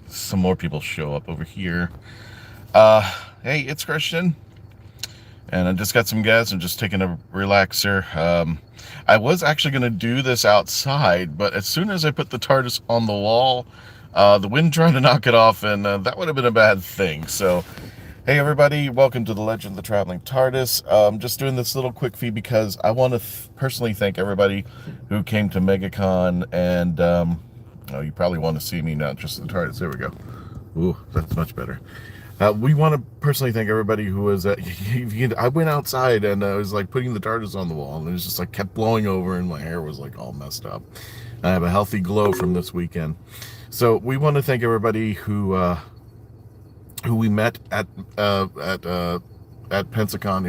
Some more people show up over here. Uh, hey, it's Christian, and I just got some guests. I'm just taking a relaxer. I was actually going to do this outside, but as soon as I put the TARDIS on the wall, the wind tried to knock it off, and that would have been a bad thing. So, hey everybody, welcome to the Legend of the Traveling TARDIS. Just doing this little quick feed because I want to personally thank everybody who came to MegaCon, and oh, you probably want to see me, not just the TARDIS. There we go. Ooh, that's much better. We want to personally thank everybody who was at. I went outside and I was like putting the TARDIS on the wall, and it was just like kept blowing over, and my hair was like all messed up. I have a healthy glow from this weekend, so we want to thank everybody who we met at Pensacon.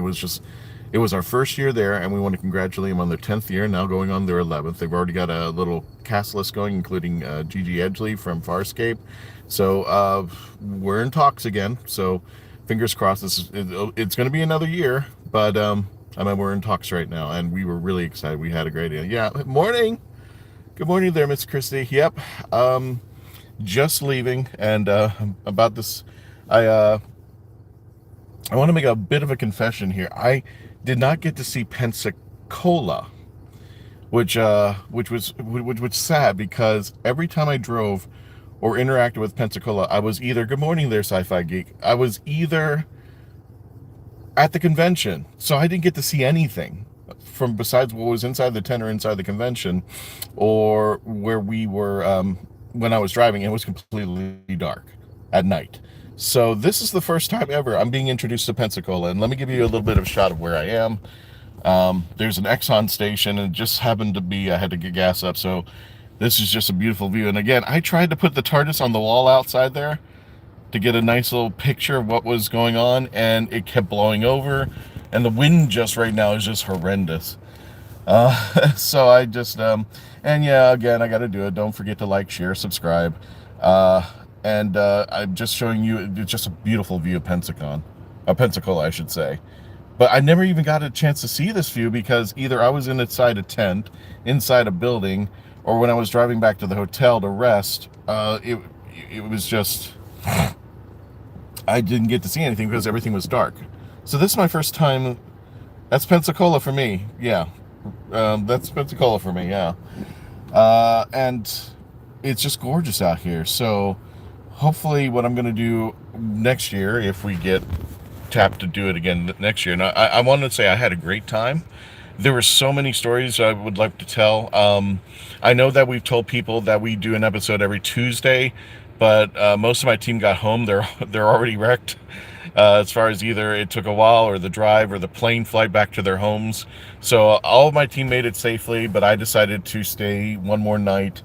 It was our first year there, and we want to congratulate them on their 10th year, now going on their 11th. They've already got a little cast list going, including Gigi Edgley from Farscape. So we're in talks again. So fingers crossed. It's going to be another year, but we're in talks right now, and we were really excited. We had a great day. Yeah, morning. Good morning there, Miss Christie. Yep. Just leaving, and about this, I want to make a bit of a confession here. I did not get to see Pensacola, which was sad because every time I drove or interacted with Pensacola, I was either good morning there, Sci-Fi Geek. I was either at the convention, so I didn't get to see anything from besides what was inside the tent or inside the convention, or where we were when I was driving. It was completely dark at night. So this is the first time ever I'm being introduced to Pensacola, and let me give you a little bit of a shot of where I am. There's an Exxon station, and it just happened to be I had to get gas up, so this is just a beautiful view. And again, I tried to put the TARDIS on the wall outside there to get a nice little picture of what was going on, and it kept blowing over, and the wind just right now is just horrendous. So I just and yeah, again, I got to do it. Don't forget to like, share, subscribe. And I'm just showing you, it's just a beautiful view of Pensacola, I should say. But I never even got a chance to see this view because either I was inside a tent, inside a building, or when I was driving back to the hotel to rest, it was just, I didn't get to see anything because everything was dark. So this is my first time. That's Pensacola for me, yeah. That's Pensacola for me, yeah. And it's just gorgeous out here. So hopefully what I'm going to do next year, if we get tapped to do it again next year, and I want to say I had a great time. There were so many stories I would like to tell. I know that we've told people that we do an episode every Tuesday, but most of my team got home. They're already wrecked. As far as either it took a while or the drive or the plane flight back to their homes. So all of my team made it safely, but I decided to stay one more night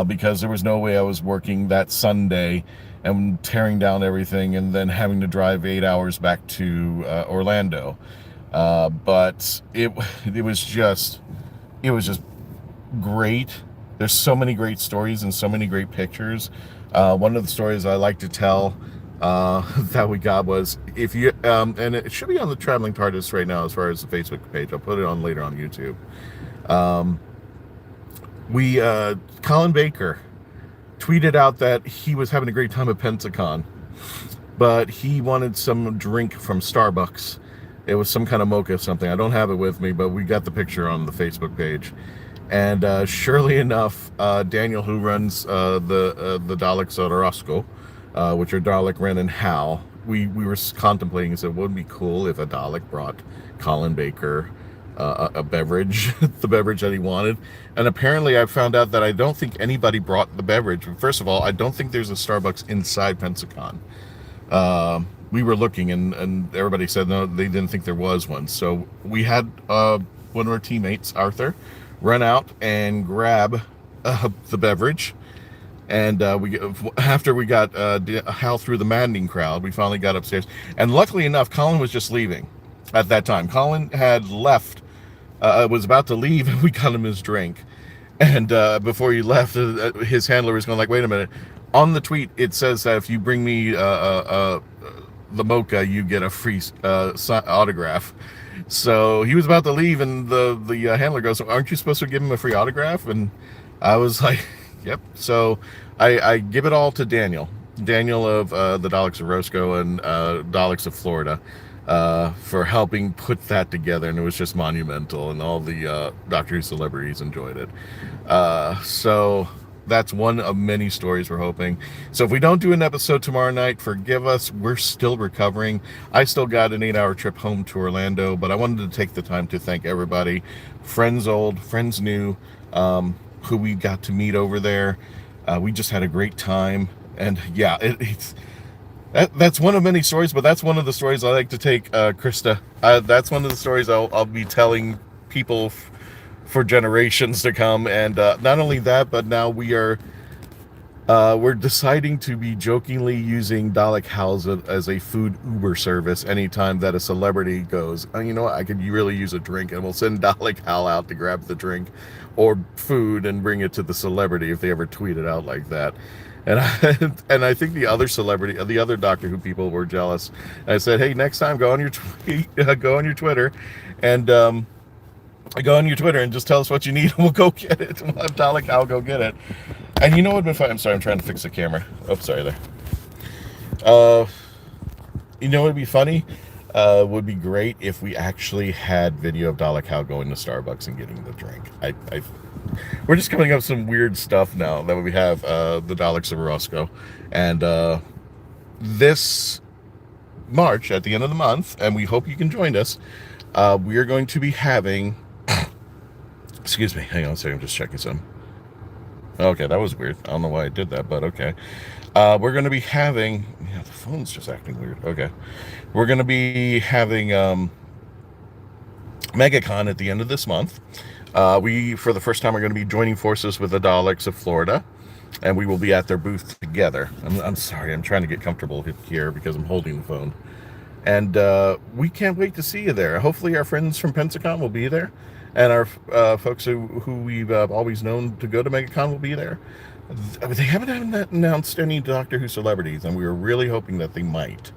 because there was no way I was working that Sunday and tearing down everything and then having to drive 8 hours back to Orlando. But it was just great. There's so many great stories and so many great pictures. One of the stories I like to tell that we got was, if you and it should be on the Traveling TARDIS right now as far as the Facebook page. I'll put it on later on YouTube. Colin Baker tweeted out that he was having a great time at Pensacon, but he wanted some drink from Starbucks. It was some kind of mocha or something. I don't have it with me, but we got the picture on the Facebook page. And surely enough, Daniel, who runs the Daleks at Orozco, which are Dalek, Ren, and Hal, we were contemplating and said, wouldn't it be cool if a Dalek brought Colin Baker a beverage, the beverage that he wanted. And apparently I found out that I don't think anybody brought the beverage. First of all, I don't think there's a Starbucks inside Pensacon. We were looking, and everybody said no, they didn't think there was one. So we had one of our teammates, Arthur, run out and grab the beverage. And after we got Hal through the maddening crowd, we finally got upstairs. And luckily enough, Colin was just leaving at that time. Colin had left, was about to leave, and we got him his drink. And before he left, his handler was going like, wait a minute. On the tweet, it says that if you bring me the mocha, you get a free autograph. So he was about to leave, and the handler goes, aren't you supposed to give him a free autograph? And I was like, yep. So I give it all to Daniel of the Daleks of Roscoe and Daleks of Florida, for helping put that together, and it was just monumental, and all the Doctor Who celebrities enjoyed it. So that's one of many stories we're hoping. So if we don't do an episode tomorrow night, forgive us. We're still recovering. I still got an 8-hour trip home to Orlando, but I wanted to take the time to thank everybody, friends old, friends new, who we got to meet over there. We just had a great time, and yeah, that's one of many stories, but that's one of the stories I like to take, Krista. That's one of the stories I'll be telling people for generations to come. And not only that, but now we're deciding to be jokingly using Dalek House as a food Uber service anytime that a celebrity goes, oh, you know what, I could really use a drink, and we'll send Dalek Hal out to grab the drink or food and bring it to the celebrity if they ever tweet it out like that. And I think the other Doctor Who people were jealous. I said, hey, next time go on your go on your Twitter, and just tell us what you need, and we'll go get it. We'll have Dalek Hal go get it. And you know what would be fun? I'm sorry, I'm trying to fix the camera. Oh, sorry there. You know what would be funny? Would be great if we actually had video of Dalek Hal going to Starbucks and getting the drink. We're just coming up with some weird stuff now that we have the Daleks of Roscoe. And this March, at the end of the month, and we hope you can join us, we are going to be having... Excuse me, hang on a second, I'm just checking some. Okay, that was weird. I don't know why I did that, but okay. We're going to be having... Yeah, the phone's just acting weird. Okay. We're going to be having MegaCon at the end of this month. We, for the first time, are going to be joining forces with the Daleks of Florida, and we will be at their booth together. I'm sorry, I'm trying to get comfortable here because I'm holding the phone. And we can't wait to see you there. Hopefully our friends from Pensacon will be there, and our folks who we've always known to go to MegaCon will be there. They haven't announced any Doctor Who celebrities, and we were really hoping that they might.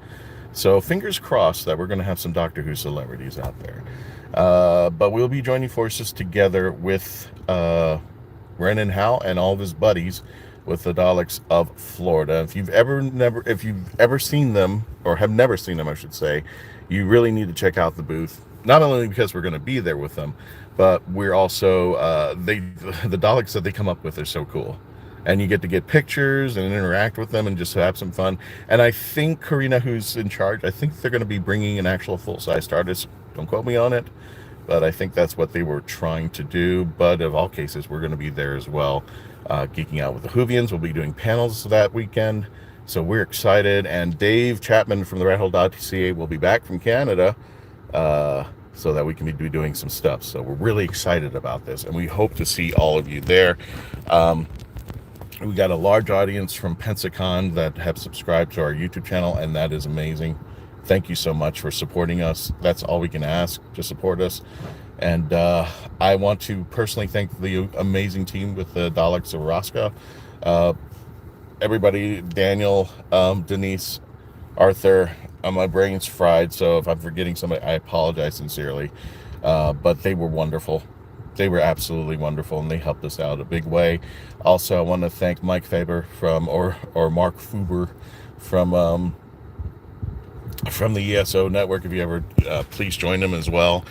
So fingers crossed that we're going to have some Doctor Who celebrities out there. But we'll be joining forces together with Brennan Howe and all of his buddies with the Daleks of Florida. If you've ever seen them, or have never seen them, I should say, you really need to check out the booth. Not only because we're going to be there with them, but we're also the Daleks that they come up with are so cool. And you get to get pictures and interact with them and just have some fun. And I think Karina, who's in charge, I think they're going to be bringing an actual full-size TARDIS. Don't quote me on it, but I think that's what they were trying to do. But of all cases, we're going to be there as well, geeking out with the Whovians. We'll be doing panels that weekend, so we're excited. And Dave Chapman from the RatHole.ca will be back from Canada, so that we can be doing some stuff. So we're really excited about this, and we hope to see all of you there. We got a large audience from Pensacon that have subscribed to our YouTube channel, and that is amazing. Thank you so much for supporting us. That's all we can ask, to support us. And I want to personally thank the amazing team with the Daleks of Roscoe. Everybody, Daniel, Denise, Arthur, my brain's fried, so if I'm forgetting somebody, I apologize sincerely. But they were wonderful. They were absolutely wonderful, and they helped us out a big way. Also, I want to thank Mike Faber or Mark Fuber from the ESO network. If you ever, please join them as well.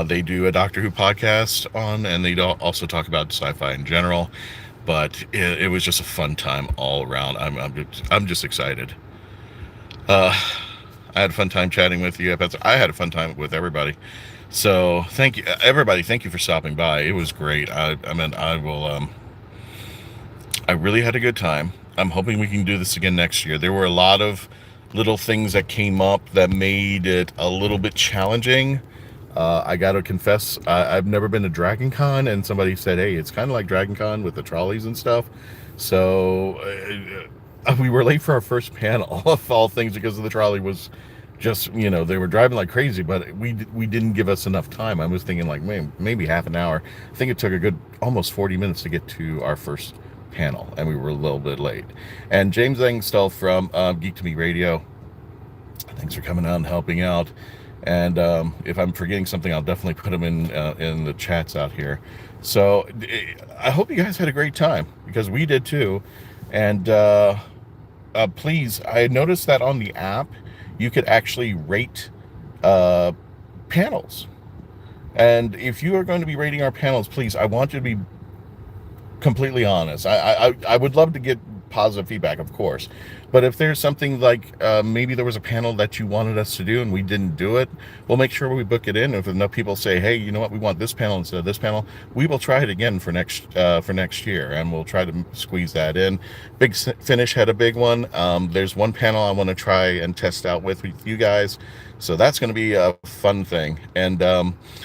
They do a Doctor Who podcast and they also talk about sci-fi in general. But it was just a fun time all around. I'm just excited. I had a fun time chatting with you. I had a fun time with everybody. So thank you, everybody. Thank you for stopping by. It was great. I really had a good time. I'm hoping we can do this again next year. There were a lot of little things that came up that made it a little bit challenging. I got to confess, I've never been to Dragon Con, and somebody said, hey, it's kind of like Dragon Con with the trolleys and stuff. So we were late for our first panel of all things because the trolley was just, they were driving like crazy, but we didn't give us enough time. I was thinking like maybe half an hour. I think it took a good almost 40 minutes to get to our first panel, and we were a little bit late. And James Engstall from Geek to Me Radio, thanks for coming out and helping out. And if I'm forgetting something, I'll definitely put them in the chats out here. So I hope you guys had a great time, because we did too. And please, I noticed that on the app, you could actually rate uh, panels. And if you are going to be rating our panels, please, I want you to be completely honest. I would love to get positive feedback, of course, but if there's something like maybe there was a panel that you wanted us to do and we didn't do it, we'll make sure we book it in. If enough people say, hey, you know what, we want this panel instead of this panel, we will try it again for next year, and we'll try to squeeze that in. Big Finish had a big one. There's one panel I want to try and test out with you guys, so that's going to be a fun thing. And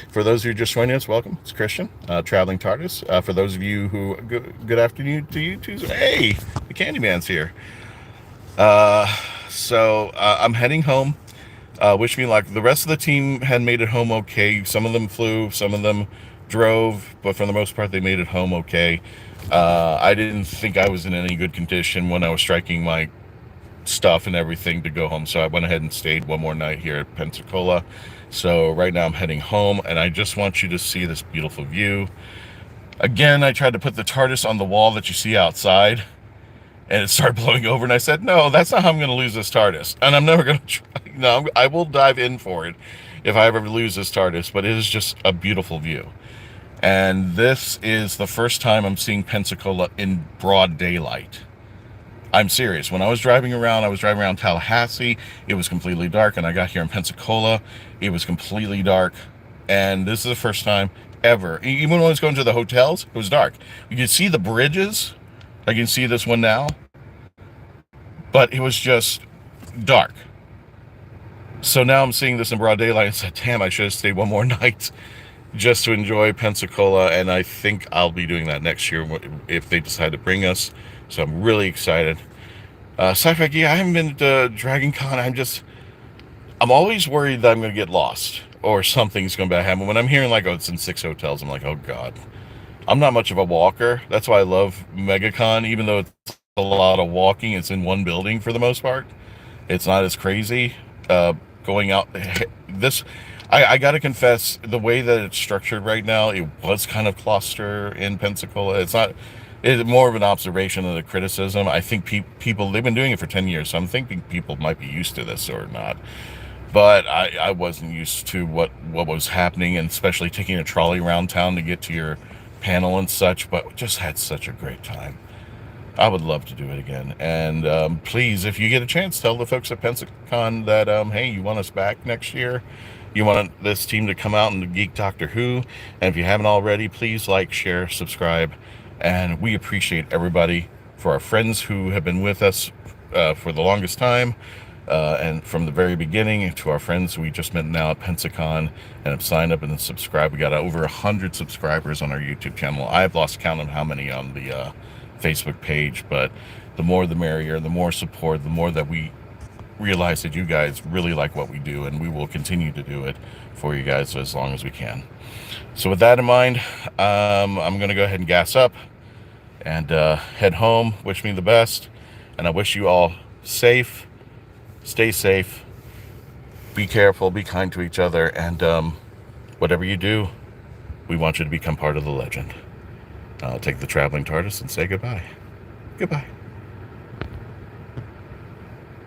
for those of you just joining us, welcome. It's Christian, traveling TARDIS. For those of you who, good afternoon to you too. Hey, the Candyman's here. I'm heading home. Wish me luck. The rest of the team had made it home okay. Some of them flew, some of them drove, but for the most part, they made it home okay. I didn't think I was in any good condition when I was striking my stuff and everything to go home, so I went ahead and stayed one more night here at Pensacola. So right now I'm heading home, and I just want you to see this beautiful view. Again, I tried to put the TARDIS on the wall that you see outside, and it started blowing over, and I said, no, that's not how I'm going to lose this TARDIS, and I'm never going to try. No, I will dive in for it if I ever lose this TARDIS, but it is just a beautiful view. And this is the first time I'm seeing Pensacola in broad daylight. I'm serious. When I was driving around Tallahassee, it was completely dark, and I got here in Pensacola, it was completely dark. And this is the first time ever. Even when I was going to the hotels, it was dark. You could see the bridges. I can see this one now, but it was just dark. So now I'm seeing this in broad daylight and said, damn, I should have stayed one more night just to enjoy Pensacola. And I think I'll be doing that next year if they decide to bring us. So I'm really excited. Sci-Fi Geek, I haven't been to Dragon Con. I'm always worried that I'm going to get lost or something's going to happen. When I'm hearing like, oh, it's in 6 hotels, I'm like, oh God. I'm not much of a walker. That's why I love MegaCon, even though it's a lot of walking. It's in one building for the most part. It's not as crazy. Going out this, I got to confess, the way that it's structured right now, it was kind of cluster in Pensacola. It's more of an observation than a criticism. I think people, they've been doing it for 10 years, so I'm thinking people might be used to this or not. But I wasn't used to what was happening, and especially taking a trolley around town to get to your panel and such, but just had such a great time. I would love to do it again. And please, if you get a chance, tell the folks at Pensacon that, hey, you want us back next year. You want this team to come out and geek Doctor Who. And if you haven't already, please like, share, subscribe. And we appreciate everybody. For our friends who have been with us for the longest time, and from the very beginning, to our friends we just met now at Pensacon and have signed up and subscribed. We got over 100 subscribers on our YouTube channel. I've lost count of how many on the Facebook page, but the more the merrier, the more support, the more that we realize that you guys really like what we do, and we will continue to do it for you guys as long as we can. So with that in mind, I'm going to go ahead and gas up and head home. Wish me the best, and I wish you all safe. Stay safe, be careful, be kind to each other, and whatever you do, we want you to become part of the legend. I'll take the traveling TARDIS and say goodbye. Goodbye.